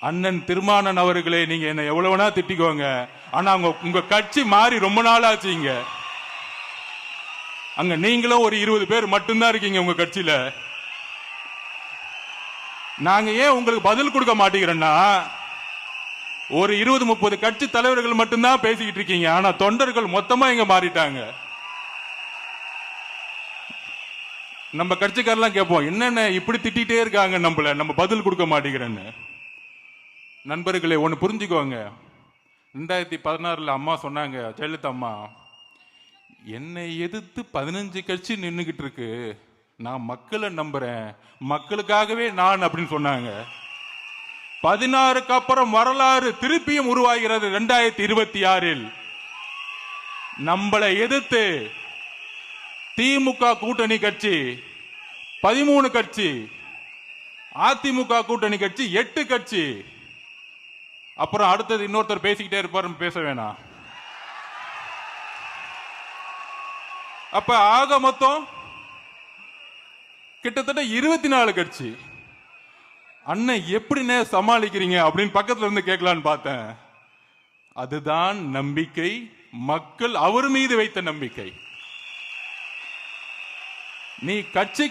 அண்ணன் திருமானன் அவர்களே, நீங்க என்ன எவ்வளவுனா திட்டிக்கோங்க, ஆனா உங்க கட்சி மாறி ரொம்ப நாள் ஆச்சுங்க. அங்க நீங்களும் ஒரு 20 பேர் மட்டும்தான் இருக்கீங்க உங்க கட்சியில. நாங்க ஏன் உங்களுக்கு பதில் கொடுக்க மாட்டேங்கிறோம்னா, ஒரு 20-30 கட்சி தலைவர்கள் மட்டும்தான் பேசிக்கிட்டு இருக்கீங்க, ஆனா தொண்டர்கள் மொத்தமா இங்க மாறிட்டாங்க. நம்ம கட்சிக்காரெல்லாம் கேட்போம், என்னென்ன இப்படி திட்டிகிட்டே இருக்காங்க நம்மள, நம்ம பதில் கொடுக்க மாட்டேங்கிறேன்னு. நண்பர்களே, ஒன்று புரிஞ்சுக்கோங்க. 2016 அம்மா சொன்னாங்க, ஜெயலலிதா அம்மா, என்னை எதிர்த்து 15 கட்சி நின்றுகிட்டு இருக்கு, நான் மக்களை நம்புறேன், மக்களுக்காகவே நான் அப்படின்னு சொன்னாங்க. 16க்கு அப்புறம் வரலாறு திருப்பியும் உருவாகிறது. 2026 நம்மளை எதிர்த்து திமுக கூட்டணி கட்சி 13 கட்சி, அதிமுக கூட்டணி கட்சி 8 கட்சி. அப்புறம் அடுத்தது இன்னொருத்தர் பேசிக்கிட்டே இருப்பாரு, பேச வேணாம். அப்ப ஆக மொத்தம் கிட்டத்தட்ட 24 கட்சி. அண்ணன் எப்படின்னு சமாளிக்கிறீங்க அப்படின்னு பக்கத்துல இருந்து கேட்கலான்னு பார்த்தேன். அதுதான் நம்பிக்கை, மக்கள் அவர் மீது வைத்த நம்பிக்கை. நீ கட்சி